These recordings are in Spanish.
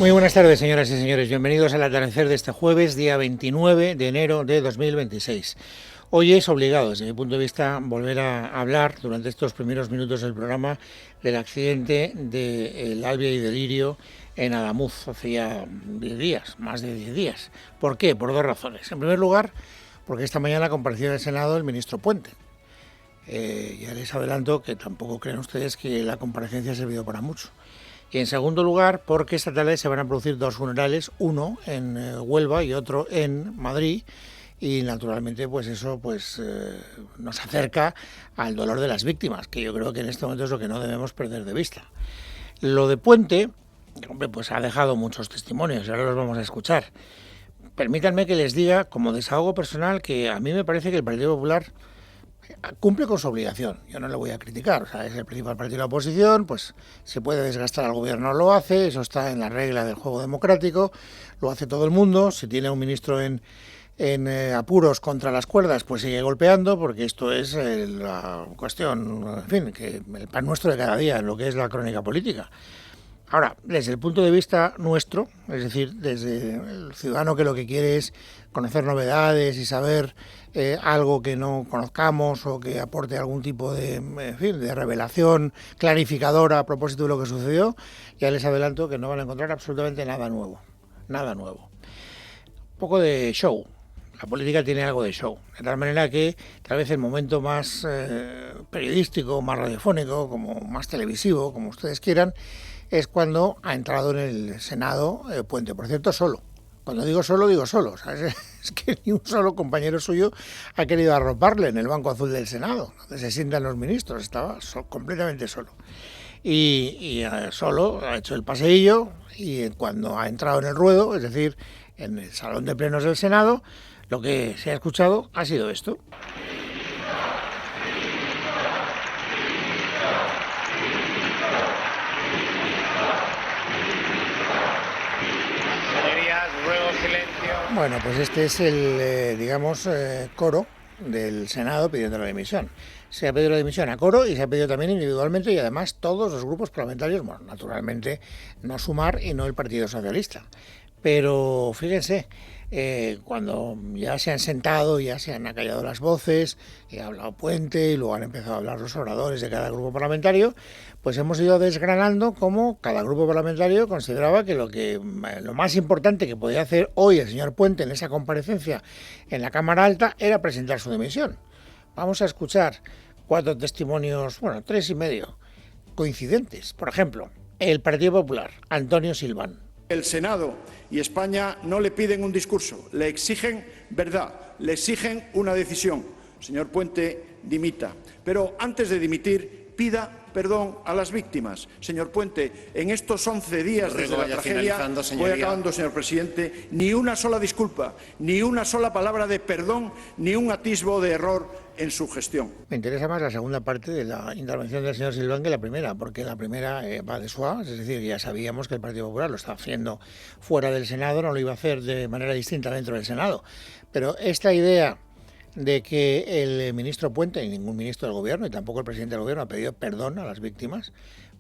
Muy buenas tardes, señoras y señores. Bienvenidos al atardecer de este jueves, día 29 de enero de 2026. Hoy es obligado, desde mi punto de vista, volver a hablar durante estos primeros minutos del programa del accidente del Albia y del Lirio en Adamuz hace ya 10 días, más de 10 días. ¿Por qué? Por dos razones. En primer lugar, porque esta mañana compareció en el Senado el ministro Puente. Ya les adelanto que tampoco creen ustedes que la comparecencia ha servido para mucho. Y en segundo lugar, porque esta tarde se van a producir dos funerales, uno en Huelva y otro en Madrid, y naturalmente pues eso nos acerca al dolor de las víctimas, que yo creo que en este momento es lo que no debemos perder de vista. Lo de Puente, hombre, pues ha dejado muchos testimonios y ahora los vamos a escuchar. Permítanme que les diga, como desahogo personal, que a mí me parece que el Partido Popular cumple con su obligación. Yo no le voy a criticar, o sea, es el principal partido de la oposición, pues se puede desgastar al gobierno, lo hace, eso está en la regla del juego democrático, lo hace todo el mundo. Si tiene un ministro en apuros contra las cuerdas, pues sigue golpeando, porque esto es la cuestión, en fin, que el pan nuestro de cada día, en lo que es la crónica política. Ahora, desde el punto de vista nuestro, es decir, desde el ciudadano que lo que quiere es conocer novedades y saber algo que no conozcamos o que aporte algún tipo de revelación clarificadora a propósito de lo que sucedió, ya les adelanto que no van a encontrar absolutamente nada nuevo. Nada nuevo. Un poco de show. La política tiene algo de show, de tal manera que tal vez el momento más periodístico, más radiofónico, como más televisivo, como ustedes quieran, es cuando ha entrado en el Senado Puente. Por cierto, solo. Cuando digo solo, ¿sabes? Es que ni un solo compañero suyo ha querido arroparle en el banco azul del Senado, donde se sientan los ministros. Estaba completamente solo. Y solo ha hecho el paseillo, y cuando ha entrado en el ruedo, es decir, en el salón de plenos del Senado, lo que se ha escuchado ha sido esto. Bueno, pues este es el, coro del Senado pidiendo la dimisión. Se ha pedido la dimisión a coro y se ha pedido también individualmente, y además todos los grupos parlamentarios, bueno, naturalmente no Sumar y no el Partido Socialista. Pero fíjense, cuando ya se han sentado, ya se han acallado las voces, y ha hablado Puente y luego han empezado a hablar los oradores de cada grupo parlamentario, pues hemos ido desgranando cómo cada grupo parlamentario consideraba que lo más importante que podía hacer hoy el señor Puente en esa comparecencia en la Cámara Alta era presentar su dimisión. Vamos a escuchar 4 testimonios, bueno, 3 y medio, coincidentes. Por ejemplo, el Partido Popular, Antonio Silván. El Senado y España no le piden un discurso, le exigen verdad, le exigen una decisión. Señor Puente, dimita. Pero antes de dimitir, pida perdón a las víctimas. Señor Puente, en estos 11 días desde la tragedia, voy acabando, señor presidente, ni una sola disculpa, ni una sola palabra de perdón, ni un atisbo de error en su gestión. Me interesa más la segunda parte de la intervención del señor Silván que la primera, porque la primera va de suave, es decir, ya sabíamos que el Partido Popular lo estaba haciendo fuera del Senado, no lo iba a hacer de manera distinta dentro del Senado. Pero esta idea de que el ministro Puente, ni ningún ministro del gobierno, y tampoco el presidente del gobierno, ha pedido perdón a las víctimas,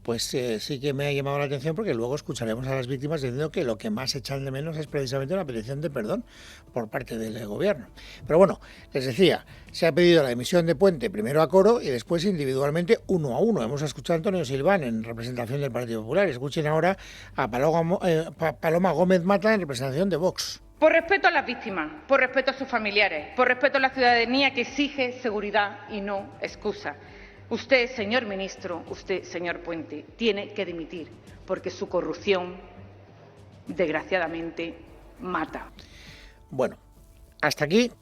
pues sí que me ha llamado la atención, porque luego escucharemos a las víctimas diciendo que lo que más echan de menos es precisamente una petición de perdón por parte del gobierno. Pero bueno, les decía, se ha pedido la dimisión de Puente primero a coro y después individualmente uno a uno. Hemos escuchado a Antonio Silván en representación del Partido Popular. Escuchen ahora a Paloma Gómez Mata en representación de Vox. Por respeto a las víctimas, por respeto a sus familiares, por respeto a la ciudadanía que exige seguridad y no excusa. Usted, señor ministro, usted, señor Puente, tiene que dimitir, porque su corrupción, desgraciadamente, mata. Bueno, hasta aquí,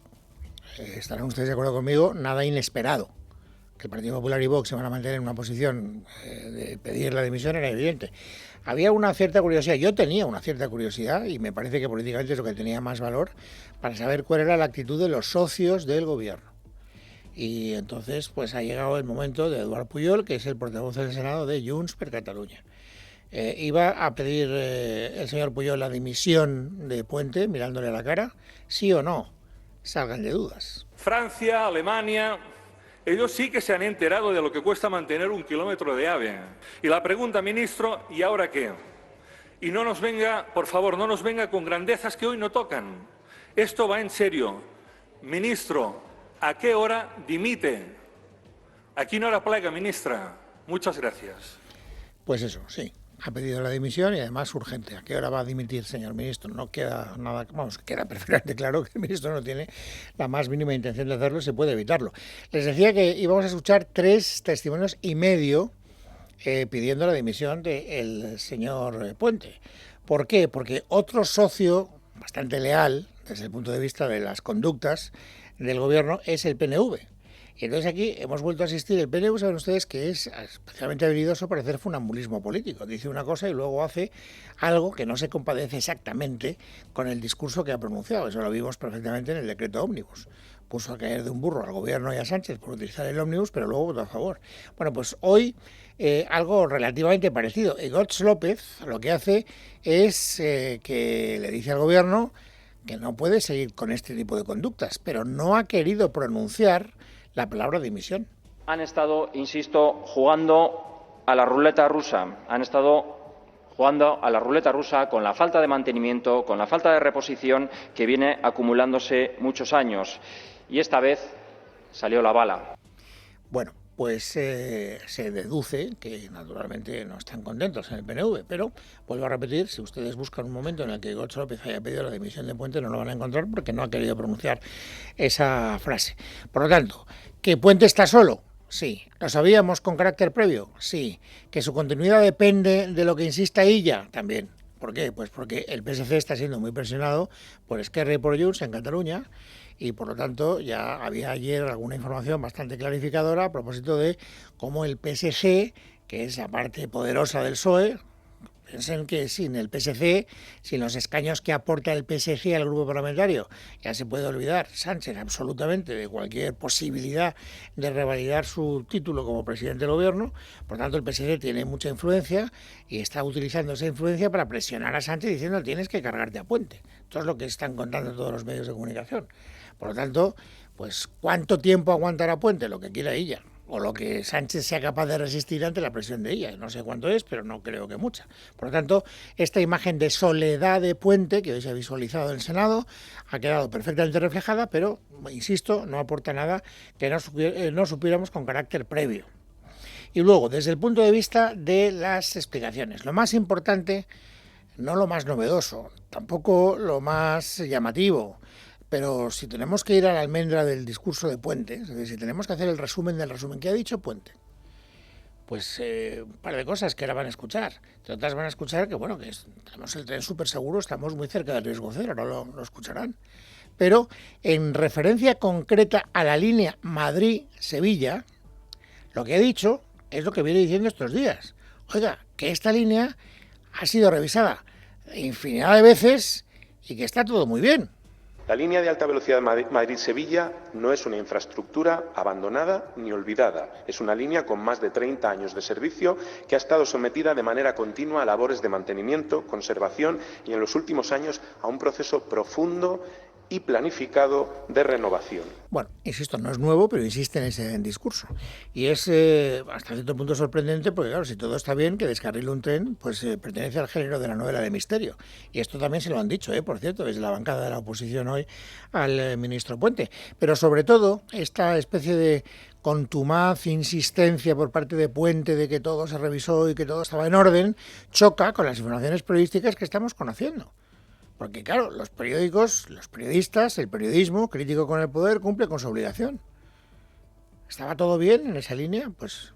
estarán ustedes de acuerdo conmigo, nada inesperado. Que el Partido Popular y Vox se van a mantener en una posición de pedir la dimisión era evidente. Había una cierta curiosidad, yo tenía una cierta curiosidad, y me parece que políticamente es lo que tenía más valor, para saber cuál era la actitud de los socios del gobierno. Y entonces pues ha llegado el momento de Eduard Pujol, que es el portavoz del Senado de Junts per Catalunya. ¿Iba a pedir el señor Pujol la dimisión de Puente, mirándole a la cara? ¿Sí o no? Salgan de dudas. Francia, Alemania, ellos sí que se han enterado de lo que cuesta mantener 1 kilómetro de AVE. Y la pregunta, ministro, ¿y ahora qué? Y no nos venga, por favor, no nos venga con grandezas que hoy no tocan. Esto va en serio. Ministro, ¿a qué hora dimite? Aquí no era plaga, ministra. Muchas gracias. Pues eso, sí. Ha pedido la dimisión y además urgente. ¿A qué hora va a dimitir, señor ministro? No queda nada, vamos, queda perfectamente claro que el ministro no tiene la más mínima intención de hacerlo y se puede evitarlo. Les decía que íbamos a escuchar 3 testimonios y medio pidiendo la dimisión del señor Puente. ¿Por qué? Porque otro socio bastante leal desde el punto de vista de las conductas del gobierno es el PNV. Y entonces aquí hemos vuelto a asistir. El PNV, saben ustedes que es especialmente habilidoso para hacer funambulismo político. Dice una cosa y luego hace algo que no se compadece exactamente con el discurso que ha pronunciado. Eso lo vimos perfectamente en el decreto ómnibus. Puso a caer de un burro al gobierno y a Sánchez por utilizar el ómnibus, pero luego votó a favor. Bueno, pues hoy algo relativamente parecido. Egoitz López lo que hace es que le dice al gobierno que no puede seguir con este tipo de conductas, pero no ha querido pronunciar la palabra dimisión. Han estado, insisto, jugando a la ruleta rusa. Han estado jugando a la ruleta rusa con la falta de mantenimiento, con la falta de reposición que viene acumulándose muchos años. Y esta vez salió la bala. Bueno, pues se deduce que naturalmente no están contentos en el PNV, pero vuelvo a repetir, si ustedes buscan un momento en el que Egoitz López haya pedido la dimisión de Puente, no lo van a encontrar porque no ha querido pronunciar esa frase. Por lo tanto, ¿que Puente está solo? Sí. ¿Lo sabíamos con carácter previo? Sí. ¿Que su continuidad depende de lo que insista ella? También. ¿Por qué? Pues porque el PSC está siendo muy presionado por Esquerra y por Junts en Cataluña y por lo tanto ya había ayer alguna información bastante clarificadora a propósito de cómo el PSG, que es la parte poderosa del PSOE, piensen que sin el PSC, sin los escaños que aporta el PSG al grupo parlamentario, ya se puede olvidar Sánchez absolutamente de cualquier posibilidad de revalidar su título como presidente del gobierno. Por tanto, el PSG tiene mucha influencia y está utilizando esa influencia para presionar a Sánchez diciendo tienes que cargarte a Puente. Esto es lo que están contando todos los medios de comunicación. Por lo tanto, pues ¿cuánto tiempo aguantará Puente? Lo que quiera ella. O lo que Sánchez sea capaz de resistir ante la presión de ella. No sé cuánto es, pero no creo que mucha. Por lo tanto, esta imagen de soledad de Puente, que hoy se ha visualizado en el Senado, ha quedado perfectamente reflejada, pero, insisto, no aporta nada que no supiéramos con carácter previo. Y luego, desde el punto de vista de las explicaciones, lo más importante, no lo más novedoso, tampoco lo más llamativo, pero si tenemos que ir a la almendra del discurso de Puente, es decir, si tenemos que hacer el resumen del resumen, ¿qué ha dicho Puente? Pues un par de cosas que ahora van a escuchar. Entre otras van a escuchar que, bueno, que tenemos el tren súper seguro, estamos muy cerca del riesgo cero, ahora lo escucharán. Pero en referencia concreta a la línea Madrid-Sevilla, lo que ha dicho es lo que viene diciendo estos días. Oiga, que esta línea ha sido revisada infinidad de veces y que está todo muy bien. La línea de alta velocidad Madrid-Sevilla no es una infraestructura abandonada ni olvidada. Es una línea con más de 30 años de servicio que ha estado sometida de manera continua a labores de mantenimiento, conservación y en los últimos años a un proceso profundo y planificado de renovación. Bueno, insisto, no es nuevo, pero insiste en ese discurso. Y es hasta cierto punto sorprendente porque, claro, si todo está bien, que descarrile un tren, pues pertenece al género de la novela de misterio. Y esto también se lo han dicho, por cierto, desde la bancada de la oposición hoy al ministro Puente. Pero sobre todo, esta especie de contumaz insistencia por parte de Puente de que todo se revisó y que todo estaba en orden, choca con las informaciones periodísticas que estamos conociendo. Porque, claro, los periódicos, los periodistas, el periodismo crítico con el poder cumple con su obligación. ¿Estaba todo bien en esa línea? Pues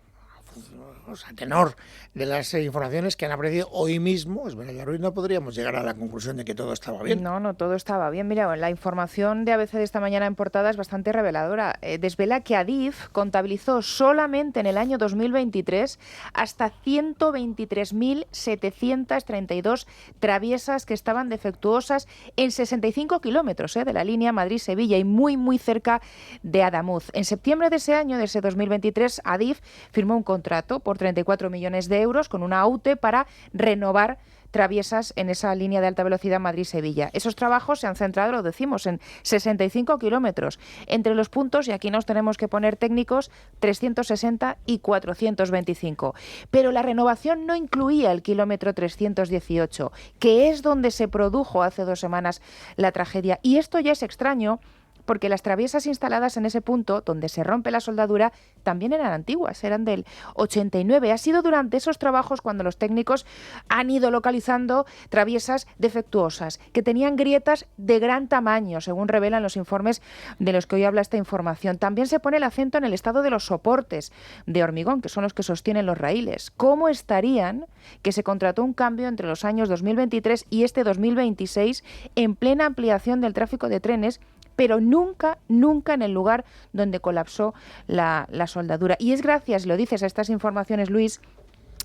a tenor de las informaciones que han aparecido hoy mismo, es verdad, Ruiz, no podríamos llegar a la conclusión de que todo estaba bien. No, todo estaba bien. Mira, la información de ABC de esta mañana en portada es bastante reveladora. Desvela que Adif contabilizó solamente en el año 2023 hasta 123.732 traviesas que estaban defectuosas en 65 kilómetros de la línea Madrid-Sevilla y muy, muy cerca de Adamuz. En septiembre de ese año, de ese 2023, Adif firmó un contrato por 34 millones de euros con una AUTE para renovar traviesas en esa línea de alta velocidad Madrid-Sevilla. Esos trabajos se han centrado, lo decimos, en 65 kilómetros, entre los puntos, y aquí nos tenemos que poner técnicos, 360 y 425. Pero la renovación no incluía el kilómetro 318, que es donde se produjo hace 2 semanas la tragedia. Y esto ya es extraño, porque las traviesas instaladas en ese punto, donde se rompe la soldadura, también eran antiguas, eran del 89. Ha sido durante esos trabajos cuando los técnicos han ido localizando traviesas defectuosas, que tenían grietas de gran tamaño, según revelan los informes de los que hoy habla esta información. También se pone el acento en el estado de los soportes de hormigón, que son los que sostienen los raíles. ¿Cómo estarían que se contrató un cambio entre los años 2023 y este 2026 en plena ampliación del tráfico de trenes, pero nunca en el lugar donde colapsó la soldadura? Y es gracias, lo dices, a estas informaciones, Luis,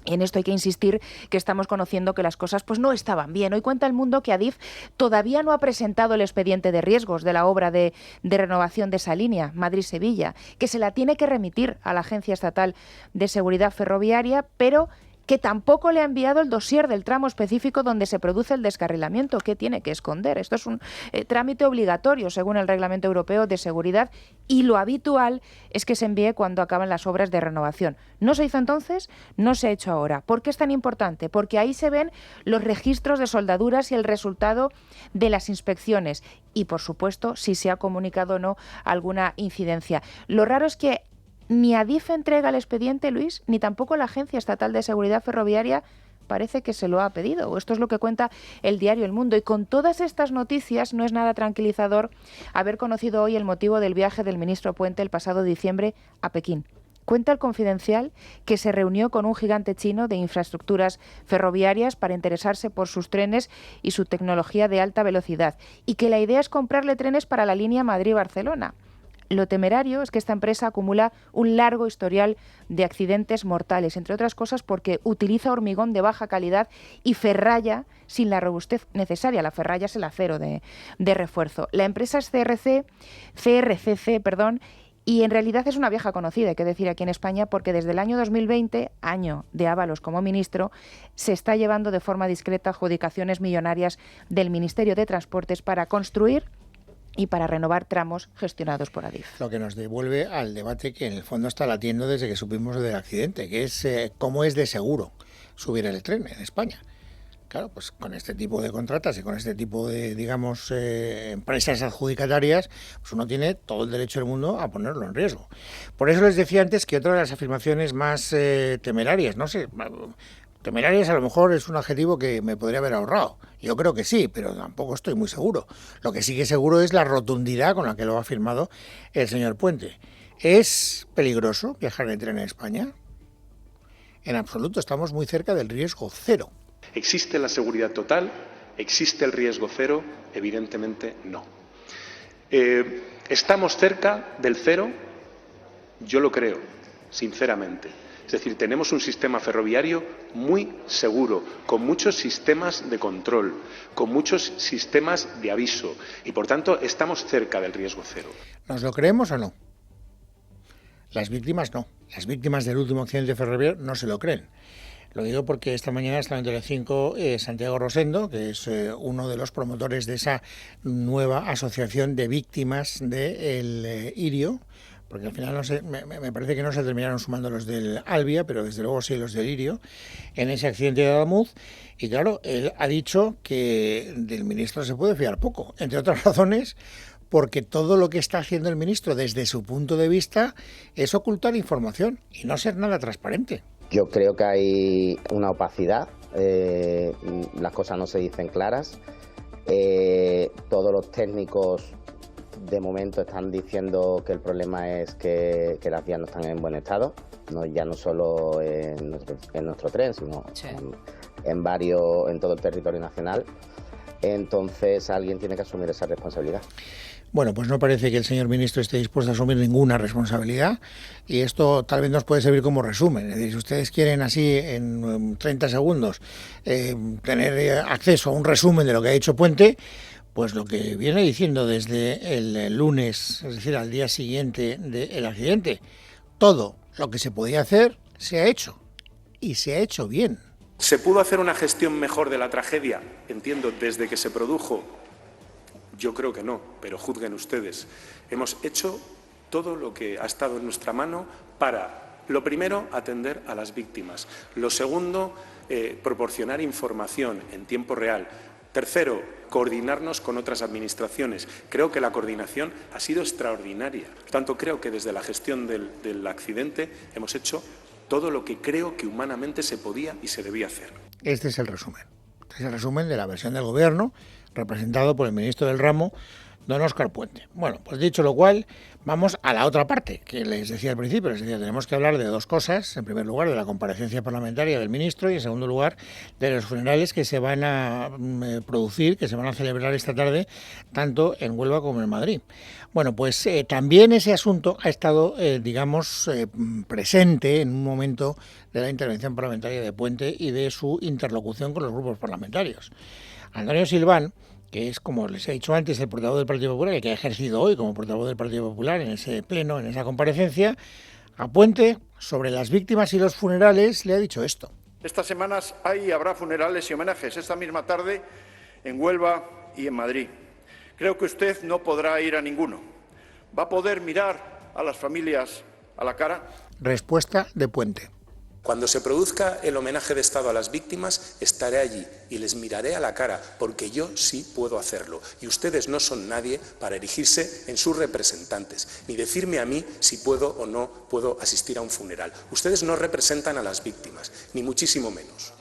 y en esto hay que insistir, que estamos conociendo que las cosas pues no estaban bien. Hoy cuenta El Mundo que Adif todavía no ha presentado el expediente de riesgos de la obra de renovación de esa línea Madrid-Sevilla, que se la tiene que remitir a la Agencia Estatal de Seguridad Ferroviaria, pero que tampoco le ha enviado el dossier del tramo específico donde se produce el descarrilamiento. ¿Qué tiene que esconder? Esto es un trámite obligatorio según el Reglamento Europeo de Seguridad, y lo habitual es que se envíe cuando acaban las obras de renovación. No se hizo entonces, no se ha hecho ahora. ¿Por qué es tan importante? Porque ahí se ven los registros de soldaduras y el resultado de las inspecciones y, por supuesto, si se ha comunicado o no alguna incidencia. Lo raro es que ni Adif entrega el expediente, Luis, ni tampoco la Agencia Estatal de Seguridad Ferroviaria parece que se lo ha pedido. Esto es lo que cuenta el diario El Mundo. Y con todas estas noticias no es nada tranquilizador haber conocido hoy el motivo del viaje del ministro Puente el pasado diciembre a Pekín. Cuenta El Confidencial que se reunió con un gigante chino de infraestructuras ferroviarias para interesarse por sus trenes y su tecnología de alta velocidad, y que la idea es comprarle trenes para la línea Madrid-Barcelona. Lo temerario es que esta empresa acumula un largo historial de accidentes mortales, entre otras cosas porque utiliza hormigón de baja calidad y ferralla sin la robustez necesaria. La ferralla es el acero de refuerzo. La empresa es CRCC, y en realidad es una vieja conocida, hay que decir, aquí en España, porque desde el año 2020, año de Ábalos como ministro, se está llevando de forma discreta adjudicaciones millonarias del Ministerio de Transportes para construir y para renovar tramos gestionados por Adif. Lo que nos devuelve al debate que en el fondo está latiendo desde que supimos del accidente, que es cómo es de seguro subir el tren en España. Claro, pues con este tipo de contratas y con este tipo de, digamos, empresas adjudicatarias, pues uno tiene todo el derecho del mundo a ponerlo en riesgo. Por eso les decía antes que otra de las afirmaciones más temerarias, no sé, temerarias a lo mejor es un adjetivo que me podría haber ahorrado. Yo creo que sí, pero tampoco estoy muy seguro. Lo que sí que seguro es la rotundidad con la que lo ha afirmado el señor Puente. ¿Es peligroso viajar en tren en España? En absoluto, estamos muy cerca del riesgo cero. ¿Existe la seguridad total? ¿Existe el riesgo cero? Evidentemente no. ¿Estamos cerca del cero? Yo lo creo, sinceramente. Es decir, tenemos un sistema ferroviario muy seguro, con muchos sistemas de control, con muchos sistemas de aviso, y por tanto estamos cerca del riesgo cero. ¿Nos lo creemos o no? Las víctimas no. Las víctimas del último accidente ferroviario no se lo creen. Lo digo porque esta mañana estaba en Telecinco Santiago Rosendo, que es uno de los promotores de esa nueva asociación de víctimas del Irio, porque al final no sé, me parece que no se terminaron sumando los del Albia, pero desde luego sí los del Irio, en ese accidente de Adamuz. Y claro, él ha dicho que del ministro se puede fiar poco, entre otras razones, porque todo lo que está haciendo el ministro desde su punto de vista es ocultar información y no ser nada transparente. Yo creo que hay una opacidad, las cosas no se dicen claras, todos los técnicos de momento están diciendo que el problema es que las vías no están en buen estado, ya no solo en nuestro tren, sino sí, en todo el territorio nacional. Entonces alguien tiene que asumir esa responsabilidad. Bueno, pues no parece que el señor ministro esté dispuesto a asumir ninguna responsabilidad, y esto tal vez nos puede servir como resumen. Es decir, si ustedes quieren así en 30 segundos tener acceso a un resumen de lo que ha dicho Puente, pues lo que viene diciendo desde el lunes, es decir, al día siguiente del accidente, todo lo que se podía hacer se ha hecho, y se ha hecho bien. ¿Se pudo hacer una gestión mejor de la tragedia? Entiendo, desde que se produjo. Yo creo que no, pero juzguen ustedes. Hemos hecho todo lo que ha estado en nuestra mano para, lo primero, atender a las víctimas. Lo segundo, proporcionar información en tiempo real. Tercero, coordinarnos con otras administraciones. Creo que la coordinación ha sido extraordinaria. Por tanto, creo que desde la gestión del accidente hemos hecho todo lo que creo que humanamente se podía y se debía hacer. Este es el resumen. Este es el resumen de la versión del Gobierno, representado por el ministro del ramo, don Óscar Puente. Bueno, pues dicho lo cual, vamos a la otra parte, que les decía al principio. Les decía, tenemos que hablar de dos cosas. En primer lugar, de la comparecencia parlamentaria del ministro y, en segundo lugar, de los funerales que se van a producir, que se van a celebrar esta tarde, tanto en Huelva como en Madrid. Bueno, pues también ese asunto ha estado, presente en un momento de la intervención parlamentaria de Puente y de su interlocución con los grupos parlamentarios. Antonio Silván, que es, como les he dicho antes, el portavoz del Partido Popular, el que ha ejercido hoy como portavoz del Partido Popular en ese pleno, en esa comparecencia, a Puente, sobre las víctimas y los funerales, le ha dicho esto. Estas semanas hay y habrá funerales y homenajes esta misma tarde en Huelva y en Madrid. Creo que usted no podrá ir a ninguno. ¿Va a poder mirar a las familias a la cara? Respuesta de Puente. Cuando se produzca el homenaje de Estado a las víctimas, estaré allí y les miraré a la cara, porque yo sí puedo hacerlo. Y ustedes no son nadie para erigirse en sus representantes, ni decirme a mí si puedo o no puedo asistir a un funeral. Ustedes no representan a las víctimas, ni muchísimo menos.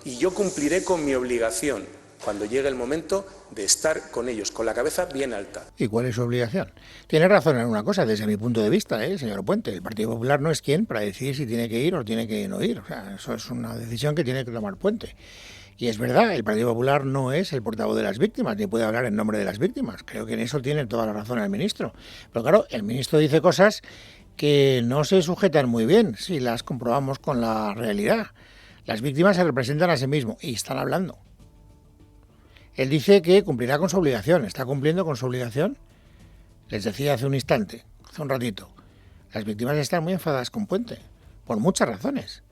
Y yo cumpliré con mi obligación cuando llegue el momento de estar con ellos, con la cabeza bien alta. ¿Y cuál es su obligación? Tiene razón en una cosa, desde mi punto de vista, señor Puente. El Partido Popular no es quien para decidir si tiene que ir o tiene que no ir. O sea, eso es una decisión que tiene que tomar Puente. Y es verdad, el Partido Popular no es el portavoz de las víctimas, ni puede hablar en nombre de las víctimas. Creo que en eso tiene toda la razón el ministro. Pero claro, el ministro dice cosas que no se sujetan muy bien si las comprobamos con la realidad. Las víctimas se representan a sí mismos y están hablando. Él dice que cumplirá con su obligación. ¿Está cumpliendo con su obligación? Les decía hace un instante, hace un ratito, las víctimas están muy enfadadas con Puente, por muchas razones.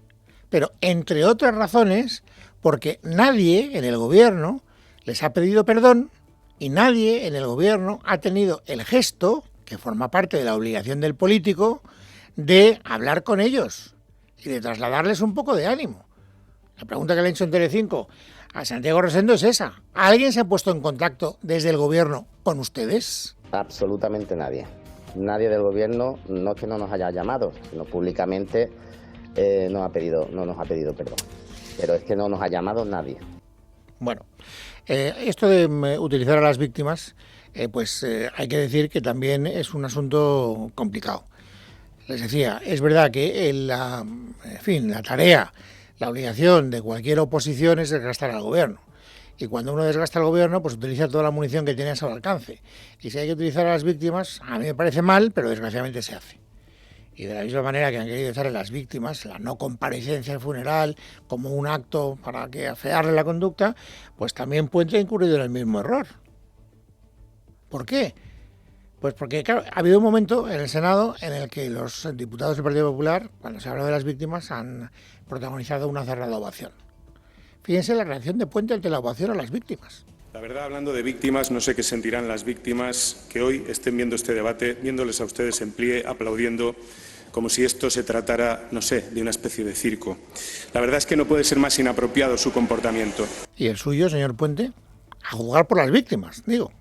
Pero, entre otras razones, porque nadie en el Gobierno les ha pedido perdón y nadie en el Gobierno ha tenido el gesto, que forma parte de la obligación del político, de hablar con ellos y de trasladarles un poco de ánimo. La pregunta que le he hecho en Telecinco a Santiago Rosendo es esa. ¿Alguien se ha puesto en contacto desde el Gobierno con ustedes? Absolutamente nadie. Nadie del Gobierno, no es que no nos haya llamado, sino públicamente no nos ha pedido perdón. Pero es que no nos ha llamado nadie. Bueno, esto de utilizar a las víctimas, hay que decir que también es un asunto complicado. Les decía, es verdad que la tarea, la obligación de cualquier oposición es desgastar al Gobierno. Y cuando uno desgasta al Gobierno, pues utiliza toda la munición que tiene a su alcance. Y si hay que utilizar a las víctimas, a mí me parece mal, pero desgraciadamente se hace. Y de la misma manera que han querido usar a las víctimas, la no comparecencia al funeral, como un acto para que afearle la conducta, pues también Puente ha incurrido en el mismo error. ¿Por qué? Pues porque, claro, ha habido un momento en el Senado en el que los diputados del Partido Popular, cuando se habla de las víctimas, han protagonizado una cerrada ovación. Fíjense la reacción de Puente ante la ovación a las víctimas. La verdad, hablando de víctimas, no sé qué sentirán las víctimas que hoy estén viendo este debate, viéndoles a ustedes en pie, aplaudiendo, como si esto se tratara, no sé, de una especie de circo. La verdad es que no puede ser más inapropiado su comportamiento. ¿Y el suyo, señor Puente? A juzgar por las víctimas, digo.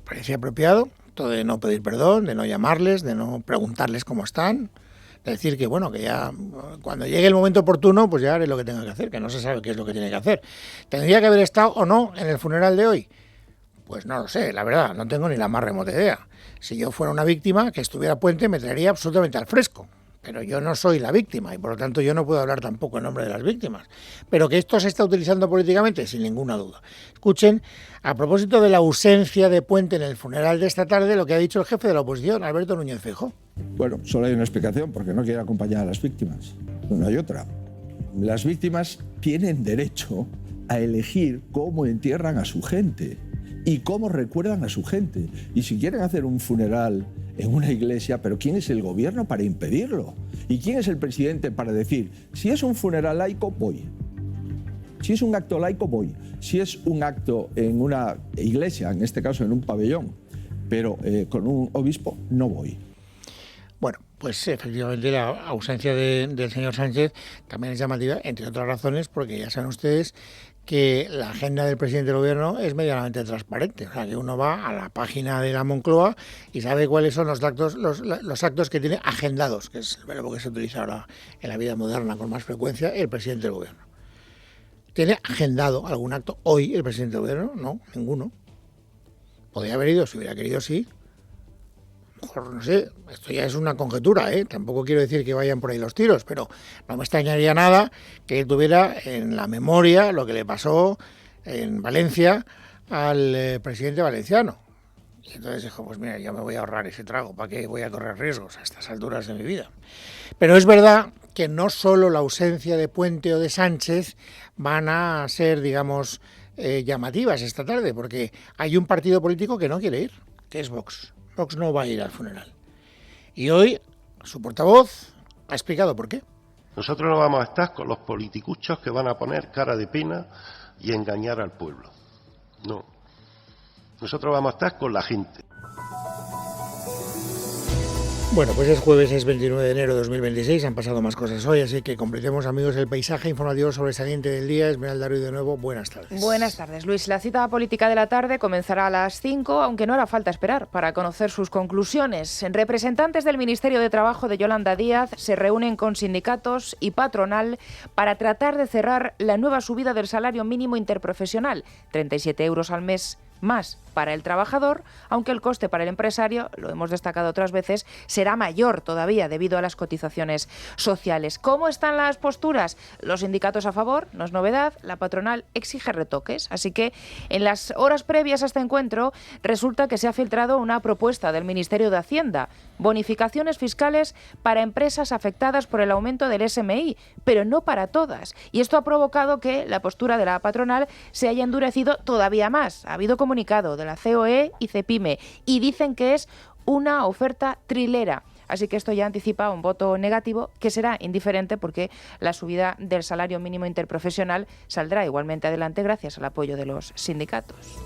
Parece apropiado esto de no pedir perdón, de no llamarles, de no preguntarles cómo están, de decir que, bueno, que ya cuando llegue el momento oportuno, pues ya haré lo que tenga que hacer, que no se sabe qué es lo que tiene que hacer. ¿Tendría que haber estado o no en el funeral de hoy? Pues no lo sé, la verdad, no tengo ni la más remota idea. Si yo fuera una víctima, que estuviera Puente, me traería absolutamente al fresco. Pero yo no soy la víctima y por lo tanto yo no puedo hablar tampoco en nombre de las víctimas. Pero que esto se está utilizando políticamente, sin ninguna duda. Escuchen, a propósito de la ausencia de Puente en el funeral de esta tarde, lo que ha dicho el jefe de la oposición, Alberto Núñez Feijóo. Bueno, solo hay una explicación, porque no quiere acompañar a las víctimas. No hay otra. Las víctimas tienen derecho a elegir cómo entierran a su gente y cómo recuerdan a su gente. Y si quieren hacer un funeral en una iglesia, pero ¿quién es el gobierno para impedirlo? ¿Y quién es el presidente para decir, si es un funeral laico, voy? Si es un acto laico, voy. Si es un acto en una iglesia, en este caso en un pabellón, pero con un obispo, no voy. Bueno, pues efectivamente la ausencia del señor Sánchez también es llamativa, entre otras razones, porque ya saben ustedes que la agenda del presidente del gobierno es medianamente transparente. O sea, que uno va a la página de la Moncloa y sabe cuáles son los actos que tiene agendados, que es el verbo que se utiliza ahora en la vida moderna con más frecuencia, el presidente del gobierno. ¿Tiene agendado algún acto hoy el presidente del gobierno? No, ninguno. Podría haber ido, si hubiera querido, sí. Mejor, no sé, esto ya es una conjetura, tampoco quiero decir que vayan por ahí los tiros, pero no me extrañaría nada que él tuviera en la memoria lo que le pasó en Valencia al presidente valenciano. Y entonces dijo, pues mira, yo me voy a ahorrar ese trago, ¿para qué voy a correr riesgos a estas alturas de mi vida? Pero es verdad que no solo la ausencia de Puente o de Sánchez van a ser, digamos, llamativas esta tarde, porque hay un partido político que no quiere ir, que es Vox. Vox no va a ir al funeral. Y hoy su portavoz ha explicado por qué. Nosotros no vamos a estar con los politicuchos que van a poner cara de pena y engañar al pueblo. No. Nosotros vamos a estar con la gente. Bueno, pues es jueves, es 29 de enero de 2026, han pasado más cosas hoy, así que completemos, amigos, el paisaje informativo sobresaliente del día. Esmeralda Ruiz, de nuevo, buenas tardes. Buenas tardes, Luis. La cita política de la tarde comenzará a las 5, aunque no hará falta esperar para conocer sus conclusiones. Representantes del Ministerio de Trabajo de Yolanda Díaz se reúnen con sindicatos y patronal para tratar de cerrar la nueva subida del salario mínimo interprofesional, 37 euros al mes más para el trabajador, aunque el coste para el empresario, lo hemos destacado otras veces, será mayor todavía debido a las cotizaciones sociales. ¿Cómo están las posturas? Los sindicatos a favor, no es novedad, la patronal exige retoques, así que en las horas previas a este encuentro resulta que se ha filtrado una propuesta del Ministerio de Hacienda, bonificaciones fiscales para empresas afectadas por el aumento del SMI, pero no para todas, y esto ha provocado que la postura de la patronal se haya endurecido todavía más. Ha habido comunicado de la COE y CEPIME y dicen que es una oferta trilera. Así que esto ya anticipa un voto negativo que será indiferente porque la subida del salario mínimo interprofesional saldrá igualmente adelante gracias al apoyo de los sindicatos.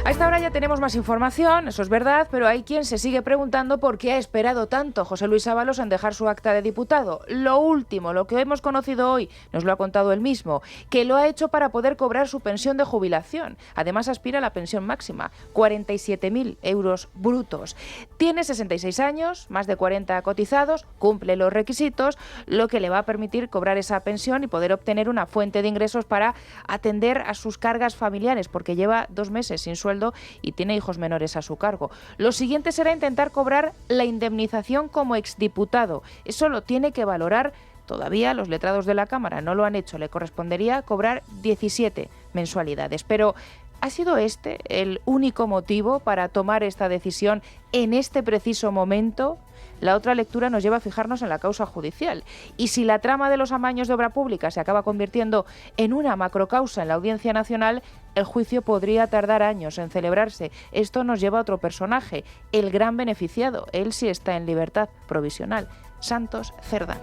A esta hora ya tenemos más información, eso es verdad, pero hay quien se sigue preguntando por qué ha esperado tanto José Luis Ábalos en dejar su acta de diputado. Lo último, lo que hemos conocido hoy, nos lo ha contado él mismo, que lo ha hecho para poder cobrar su pensión de jubilación. Además aspira a la pensión máxima, 47.000 euros brutos. Tiene 66 años, más de 40 cotizados, cumple los requisitos, lo que le va a permitir cobrar esa pensión y poder obtener una fuente de ingresos para atender a sus cargas familiares, porque lleva 2 meses sin sueldo y tiene hijos menores a su cargo. Lo siguiente será intentar cobrar la indemnización como exdiputado. Eso lo tiene que valorar todavía los letrados de la Cámara. No lo han hecho. Le correspondería cobrar 17 mensualidades. Pero ¿ha sido este el único motivo para tomar esta decisión en este preciso momento? La otra lectura nos lleva a fijarnos en la causa judicial. Y si la trama de los amaños de obra pública se acaba convirtiendo en una macrocausa en la Audiencia Nacional, el juicio podría tardar años en celebrarse. Esto nos lleva a otro personaje, el gran beneficiado. Él sí está en libertad provisional, Santos Cerdán.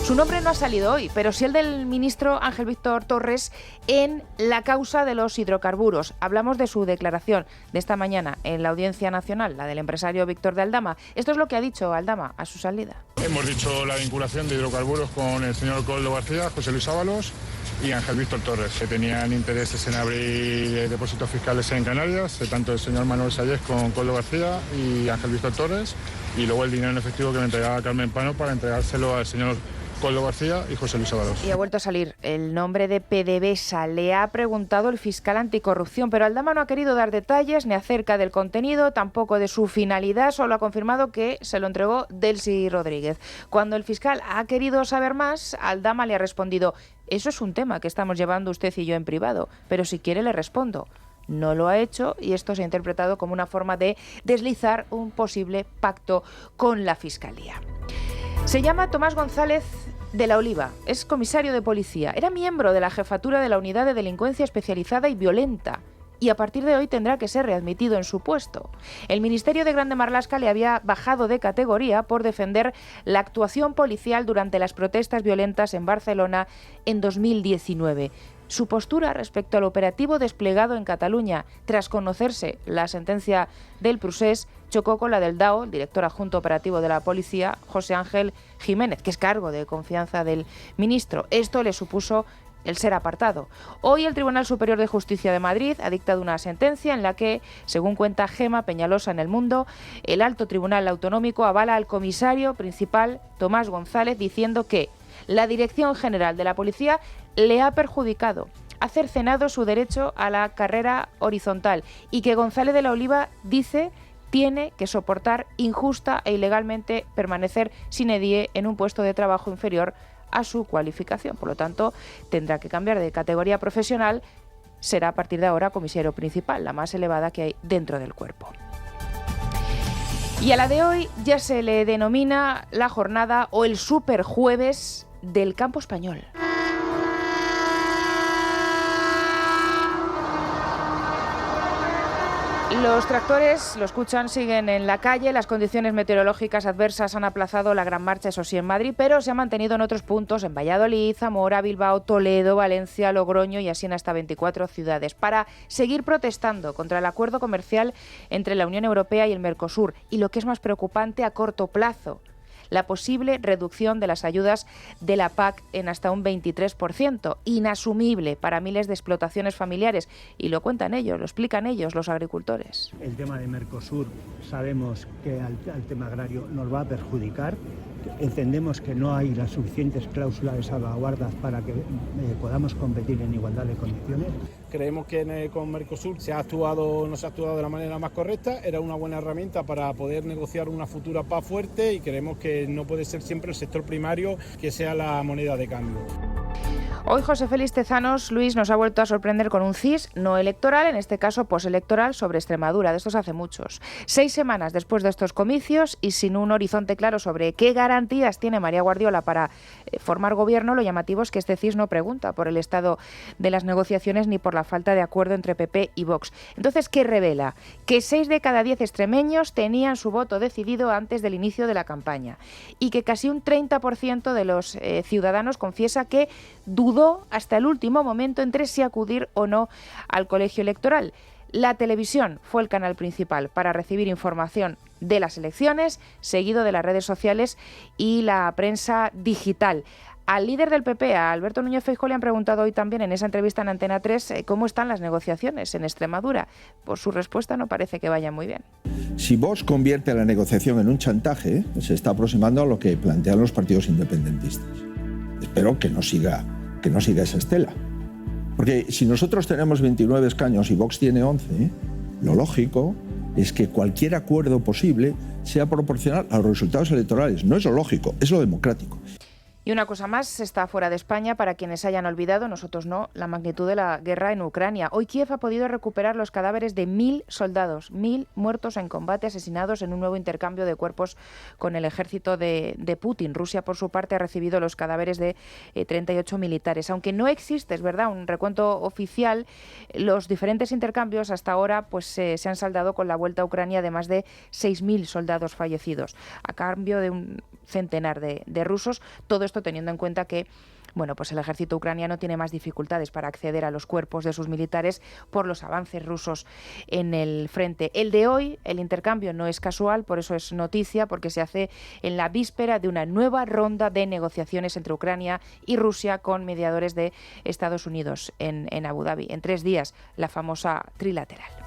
Su nombre no ha salido hoy, pero sí el del ministro Ángel Víctor Torres en la causa de los hidrocarburos. Hablamos de su declaración de esta mañana en la Audiencia Nacional, la del empresario Víctor de Aldama. Esto es lo que ha dicho Aldama a su salida. Hemos dicho la vinculación de hidrocarburos con el señor Koldo García, José Luis Ábalos y Ángel Víctor Torres, que tenían intereses en abrir depósitos fiscales en Canarias, tanto el señor Manuel Sayés con Koldo García y Ángel Víctor Torres, y luego el dinero en efectivo que me entregaba Carmen Pano para entregárselo al señor Koldo García y José Luis Ábalos. Y ha vuelto a salir el nombre de PDVSA. Le ha preguntado el fiscal anticorrupción, pero Aldama no ha querido dar detalles ni acerca del contenido, tampoco de su finalidad, solo ha confirmado que se lo entregó Delcy Rodríguez. Cuando el fiscal ha querido saber más, Aldama le ha respondido: eso es un tema que estamos llevando usted y yo en privado, pero si quiere le respondo. No lo ha hecho y esto se ha interpretado como una forma de deslizar un posible pacto con la Fiscalía. Se llama Tomás González de la Oliva, es comisario de policía, era miembro de la jefatura de la Unidad de Delincuencia Especializada y Violenta y a partir de hoy tendrá que ser readmitido en su puesto. El Ministerio de Grande Marlaska le había bajado de categoría por defender la actuación policial durante las protestas violentas en Barcelona en 2019. Su postura respecto al operativo desplegado en Cataluña tras conocerse la sentencia del Procés chocó con la del DAO, el director adjunto operativo de la policía, José Ángel Jiménez, que es cargo de confianza del ministro. Esto le supuso el ser apartado. Hoy el Tribunal Superior de Justicia de Madrid ha dictado una sentencia en la que, según cuenta Gema Peñalosa en El Mundo, el Alto Tribunal Autonómico avala al comisario principal Tomás González diciendo que la Dirección General de la Policía le ha perjudicado, ha cercenado su derecho a la carrera horizontal y que González de la Oliva dice tiene que soportar injusta e ilegalmente permanecer sine die en un puesto de trabajo inferior a su cualificación. Por lo tanto, tendrá que cambiar de categoría profesional, será a partir de ahora comisario principal, la más elevada que hay dentro del cuerpo. Y a la de hoy ya se le denomina la jornada o el superjueves del campo español. Los tractores, lo escuchan, siguen en la calle. Las condiciones meteorológicas adversas han aplazado la gran marcha, eso sí, en Madrid, pero se ha mantenido en otros puntos, en Valladolid, Zamora, Bilbao, Toledo, Valencia, Logroño y así en hasta 24 ciudades, para seguir protestando contra el acuerdo comercial entre la Unión Europea y el Mercosur y, lo que es más preocupante, a corto plazo, la posible reducción de las ayudas de la PAC en hasta un 23%, inasumible para miles de explotaciones familiares. Y lo cuentan ellos, lo explican ellos, los agricultores. El tema de Mercosur sabemos que al tema agrario nos va a perjudicar. Entendemos que no hay las suficientes cláusulas de salvaguardas para que podamos competir en igualdad de condiciones. Creemos que con Mercosur no se ha actuado de la manera más correcta, era una buena herramienta para poder negociar una futura paz fuerte y creemos que no puede ser siempre el sector primario que sea la moneda de cambio. Hoy José Félix Tezanos, Luis, nos ha vuelto a sorprender con un CIS no electoral, en este caso postelectoral, sobre Extremadura. De estos hace muchos. 6 semanas después de estos comicios y sin un horizonte claro sobre qué garantías tiene María Guardiola para formar gobierno, lo llamativo es que este CIS no pregunta por el estado de las negociaciones ni por la falta de acuerdo entre PP y Vox. Entonces, ¿qué revela? Que 6 de cada 10 extremeños tenían su voto decidido antes del inicio de la campaña y que casi un 30% de los ciudadanos confiesa que dudó hasta el último momento entre si acudir o no al colegio electoral. La televisión fue el canal principal para recibir información de las elecciones, seguido de las redes sociales y la prensa digital. Al líder del PP, a Alberto Núñez Feijóo, le han preguntado hoy también en esa entrevista en Antena 3 cómo están las negociaciones en Extremadura. Por su respuesta no parece que vayan muy bien. Si Vox convierte la negociación en un chantaje, se está aproximando a lo que plantean los partidos independentistas. Espero que no siga esa estela. Porque si nosotros tenemos 29 escaños y Vox tiene 11, lo lógico es que cualquier acuerdo posible sea proporcional a los resultados electorales. No es lo lógico, es lo democrático. Y una cosa más, está fuera de España, para quienes hayan olvidado, nosotros no, la magnitud de la guerra en Ucrania. Hoy Kiev ha podido recuperar los cadáveres de 1.000 soldados, 1.000 muertos en combate, asesinados en un nuevo intercambio de cuerpos con el ejército de Putin. Rusia, por su parte, ha recibido los cadáveres de 38 militares. Aunque no existe, es verdad, un recuento oficial, los diferentes intercambios hasta ahora pues se han saldado con la vuelta a Ucrania de más de 6.000 soldados fallecidos, a cambio de un centenar de rusos. Todo esto teniendo en cuenta que pues el ejército ucraniano tiene más dificultades para acceder a los cuerpos de sus militares por los avances rusos en el frente. El de hoy, el intercambio, no es casual, por eso es noticia, porque se hace en la víspera de una nueva ronda de negociaciones entre Ucrania y Rusia con mediadores de Estados Unidos en Abu Dhabi. En 3 días, la famosa trilateral.